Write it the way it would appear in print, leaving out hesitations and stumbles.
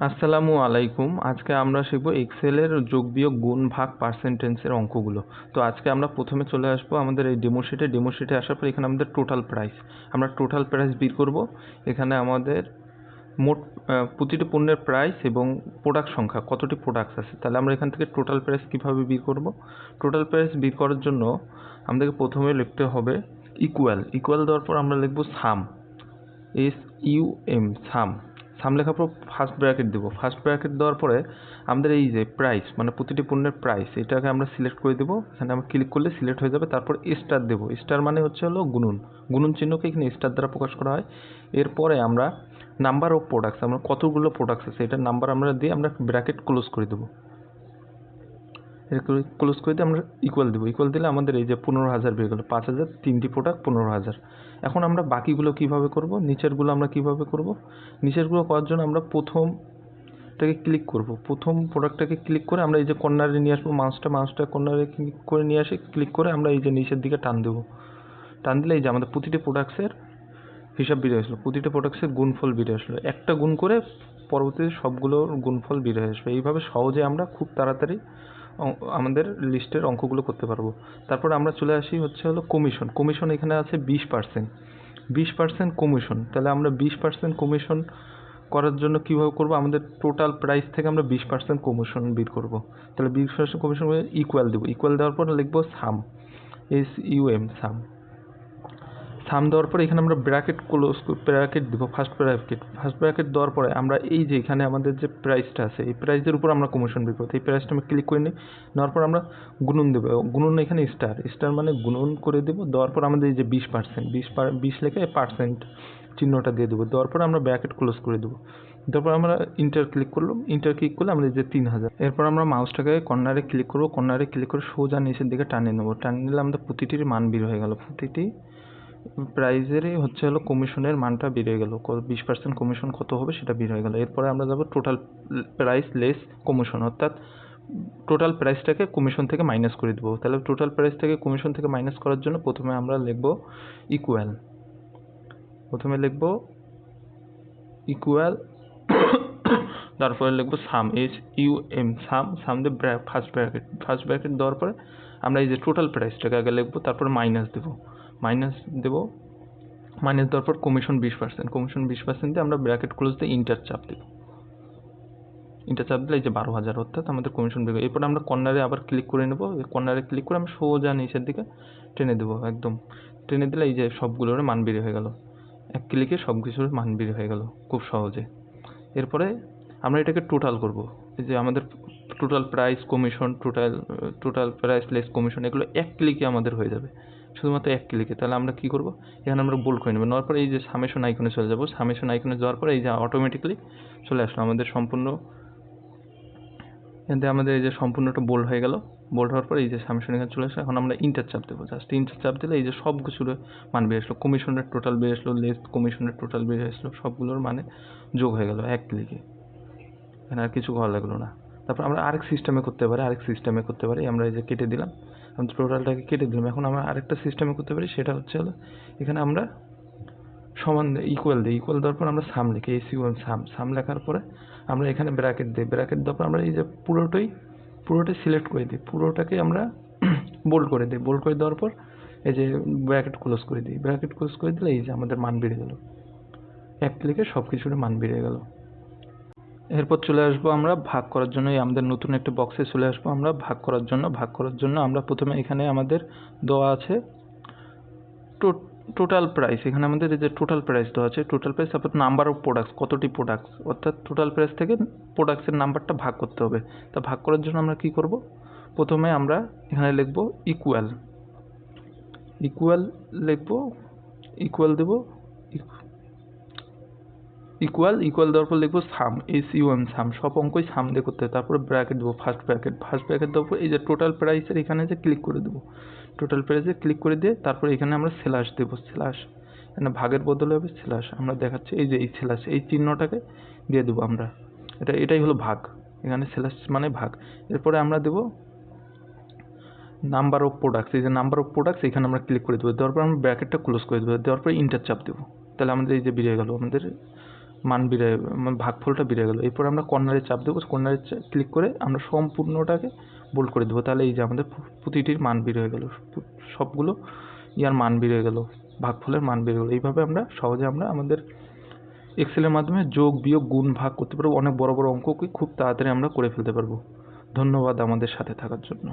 আসসালামু আলাইকুম। আজকে আমরা শিখব এক্সেলের যোগ বিয়োগ গুণ ভাগ পার্সেন্টেজের অঙ্কগুলো। তো আজকে আমরা প্রথমে চলে আসবো আমাদের এই ডেমো শিটে আসার পর এখানে আমাদের টোটাল প্রাইস, আমরা টোটাল প্রাইস বের করব। এখানে আমাদের মোট প্রতিটি পণ্যের প্রাইস এবং প্রোডাক্ট সংখ্যা, কতটি প্রোডাক্টস আছে। তাহলে আমরা এখান থেকে টোটাল প্রাইস কীভাবে বের করব? টোটাল প্রাইস বের করার জন্য আমাদেরকে প্রথমে লিখতে হবে ইকুয়াল দেওয়ার পর আমরা লিখব সাম, SUM, সাম লেখার পর ফার্স্ট ব্র্যাকেট দেবো। ফার্স্ট ব্র্যাকেট দেওয়ার পরে আমাদের এই যে প্রাইস, মানে প্রতিটি পণ্যের প্রাইস, এটাকে আমরা সিলেক্ট করে দেবো। এখানে আমরা ক্লিক করলে সিলেক্ট হয়ে যাবে। তারপর স্টার দেবো। স্টার মানে হচ্ছে হলো গুণন চিহ্নকে এখানে স্টার দ্বারা প্রকাশ করা হয়। এরপরে আমরা নাম্বার অফ প্রোডাক্টস, আমরা কতগুলো প্রোডাক্টস আছে এটার নাম্বার আমরা দিয়ে আমরা ব্র্যাকেট ক্লোজ করে দেবো। ক্লোজ করে দিয়ে আমরা ইকুয়াল দেবো। ইকুয়াল দিলে আমাদের এই যে 15,000 বের গেলো। 5,000, 3টি প্রোডাক্ট, 15,000। এখন আমরা বাকিগুলো কিভাবে করব? নিচেরগুলো আমরা কিভাবে করব? নিচেরগুলো করার জন্য আমরা প্রথমটাকে ক্লিক করব। প্রথম প্রোডাক্টটাকে ক্লিক করে আমরা এই যে কর্নারে নিয়ে আসবো। মাউসটা কর্নারে ক্লিক করে নিয়ে আসি। ক্লিক করে আমরা এই যে নিচের দিকে টান দেবো। টান দিলে এই যে আমাদের প্রতিটি প্রোডাক্টসের হিসাব বেরিয়ে আসলো, প্রতিটি প্রোডাক্টসের গুণফল বেরিয়ে আসলো। একটা গুণ করে পরবর্তীতে সবগুলোর গুণফল বেরিয়ে আসবে। এইভাবে সহজে আমরা খুব তাড়াতাড়ি আমাদের লিস্টের অঙ্কগুলো করতে পারবো। তারপর আমরা চলে আসি হচ্ছে হলো কমিশন এখানে আছে 20% কমিশন। তাহলে আমরা 20% কমিশন করার জন্য কীভাবে করবো? আমাদের টোটাল প্রাইস থেকে আমরা 20% কমিশন বের করবো। তাহলে 20% কমিশন ইকুয়াল দেবো। ইকুয়াল দেওয়ার পর লিখবো সাম, সাম দেওয়ার পরে এখানে আমরা ব্র্যাকেট দেবো। ফার্স্ট ব্র্যাকেট দেওয়ার পরে আমরা এই যে এখানে আমাদের যে প্রাইসটা আছে, এই প্রাইসের উপর আমরা কমিশন বের করবো। এই প্রাইসটা আমরা ক্লিক করে নিই। নেওয়ার পর আমরা গুণন দেবো। গুণন এখানে স্টার মানে গুণন করে দেবো। দেওয়ার পর আমাদের এই যে 20% লেখে পার্সেন্ট চিহ্নটা দিয়ে দেবো। দেওয়ার পর আমরা ব্র্যাকেট ক্লোজ করে দেবো। তারপর আমরা ইন্টার ক্লিক করলে আমরা এই যে 3,000। এরপর আমরা মাউসটাকে কর্নারে ক্লিক করবো। কর্নারে ক্লিক করে সোজা নিচের দিকে টানিয়ে নেবো। টানিয়ে নিলে আমাদের প্রতিটির মান বের হয়ে গেল। প্রতিটি প্রাইজেরই হচ্ছে হলো কমিশনের মানটা বেরিয়ে গেল। 20% কমিশন কত হবে সেটা বের হয়ে গেল। এরপরে আমরা যাব টোটাল প্রাইস লেস কমিশন, অর্থাৎ টোটাল প্রাইসটাকে কমিশন থেকে মাইনাস করে দেবো। তাহলে টোটাল প্রাইস থেকে কমিশন থেকে মাইনাস করার জন্য প্রথমে আমরা লিখব ইকুয়াল, তারপরে লিখবো সাম, SUM, সাম দিয়ে ফার্স্ট ব্র্যাকেট দেওয়ার পরে আমরা এই যে টোটাল প্রাইসটাকে আগে লিখবো। তারপর মাইনাস দেবো। মাইনাস দেওয়ার পর কমিশন 20% দিয়ে আমরা ব্র্যাকেট ক্লোজ দিয়ে ইন্টার চাপ দিলে এই যে 12,000, অর্থাৎ আমাদের কমিশন বের। এরপর আমরা কর্নারে আবার ক্লিক করে নেবো। কর্নারে ক্লিক করে আমরা সোজা নিচের দিকে টেনে দেবো। একদম টেনে দিলে এই যে সবগুলোর মান বের হয়ে গেল। এক ক্লিকে সব কিছুর মান বের হয়ে গেল খুব সহজে। এরপরে আমরা এটাকে টোটাল করব। এই যে আমাদের total price, commission, total price less commission, এগুলো এক ক্লিকে আমাদের হয়ে যাবে, শুধুমাত্র এক ক্লিকে। তাহলে আমরা কী করব? এখানে আমরা বোল্ড করে নেব। নেওয়ার পরে এই যে সামেশন আইকনে চলে যাব। সামেশন আইকনে যাওয়ার পরে এই যে অটোমেটিক্যালি চলে আসলো আমাদের সম্পূর্ণ, এতে আমাদের এই যে সম্পূর্ণটা বোল্ড হয়ে গেল। বোল্ড হওয়ার পরে এই যে সামেশন এখানে চলে আসলো। এখন আমরা ইন্টার চাপ দেবো। জাস্ট ইন্টার চাপ দিলে এই যে সব কিছুর মান বেরিয়ে আসলো। কমিশনের টোটাল বেরিয়ে আসলো, লেস কমিশনের টোটাল বেরিয়ে আসলো, সবগুলোর মানে যোগ হয়ে গেল এক ক্লিকে। এখানে আর কিছু করা লাগলো না। তারপর আমরা আরেক সিস্টেমে করতে পারি। আমরা এই যে কেটে দিলাম, আমরা টোটালটাকে কেটে দিলাম। এখন আমরা আরেকটা সিস্টেমে করতে পারি। সেটা হচ্ছে হলো এখানে আমরা সমান ইকুয়াল দেওয়ার পর আমরা সাম লিখি, SUM, সাম লেখার পরে আমরা এখানে ব্র্যাকেট দিই। ব্র্যাকেট দেওয়ার পর আমরা এই যে পুরোটাই সিলেক্ট করে দিই। পুরোটাকে আমরা বোল্ড করে দিই। বোল্ড করে দেওয়ার পর এই যে ব্র্যাকেট ক্লোজ করে দিই। ব্র্যাকেট ক্লোজ করে দিলে এই যে আমাদের মান বেড়ে গেল। এক ক্লিকে সব কিছুর মান বেড়ে গেল। এরপর চলে আসবো আমরা ভাগ করার জন্য। আমাদের নতুন একটা বক্সে চলে আসবো আমরা ভাগ করার জন্য আমরা প্রথমে এখানে আমাদের দেওয়া আছে টোটাল প্রাইস। এখানে আমাদের এই যে টোটাল প্রাইস দেওয়া আছে, টোটাল প্রাইস, তারপর নাম্বার অফ প্রোডাক্টস, কতটি প্রোডাক্টস, অর্থাৎ টোটাল প্রাইস থেকে প্রোডাক্টসের নাম্বারটা ভাগ করতে হবে। তা ভাগ করার জন্য আমরা কি করব? প্রথমে আমরা এখানে লিখব ইকুয়াল দেবো। ইকুয়াল দেওয়ার পর লিখবো সাম, SUM, সব অঙ্কই সাম দিয়ে করতে হবে। তারপরে ব্র্যাকেট দেবো, ফার্স্ট ব্র্যাকেট দেওয়ার পর এই যে টোটাল প্রাইসের এখানে যে ক্লিক করে দেবো। টোটাল প্রাইসে ক্লিক করে দিয়ে তারপরে এখানে আমরা স্ল্যাশ দেবো। এখানে ভাগের বদলে হবে স্ল্যাশ। আমরা দেখাচ্ছি এই যে এই স্ল্যাশ, এই চিহ্নটাকে দিয়ে দেবো আমরা। এটাই হলো ভাগ। এখানে স্ল্যাশ মানে ভাগ। এরপরে আমরা দেবো নাম্বার অফ প্রোডাক্টস। এই যে নাম্বার অফ প্রোডাক্টস এখানে আমরা ক্লিক করে দেবো। দেওয়ার পর আমরা ব্র্যাকেটটা ক্লোজ করে দেবো। দেওয়ার পর ইন্টার চাপ দেবো। তাহলে আমাদের এই যে বেরিয়ে গেল আমাদের মান বেড়ে ভাগফলটা বেড়ে গেল। এরপর আমরা কর্নারে চাপ দেবো, কর্নারে ক্লিক করে আমরা সম্পূর্ণটাকে বোল্ড করে দেবো। তাহলে এই যে আমাদের প্রতিটির মান বের হয়ে গেল, সবগুলো ইয়ার মান বের হয়ে গেল, ভাগফলের মান বের হয়ে গেল। এইভাবে আমরা সহজে আমাদের এক্সেলের মাধ্যমে যোগ বিয়োগ গুণ ভাগ করতে পারবো। অনেক বড় বড় অঙ্ককে খুব তাড়াতাড়ি আমরা করে ফেলতে পারবো। ধন্যবাদ আমাদের সাথে থাকার জন্য।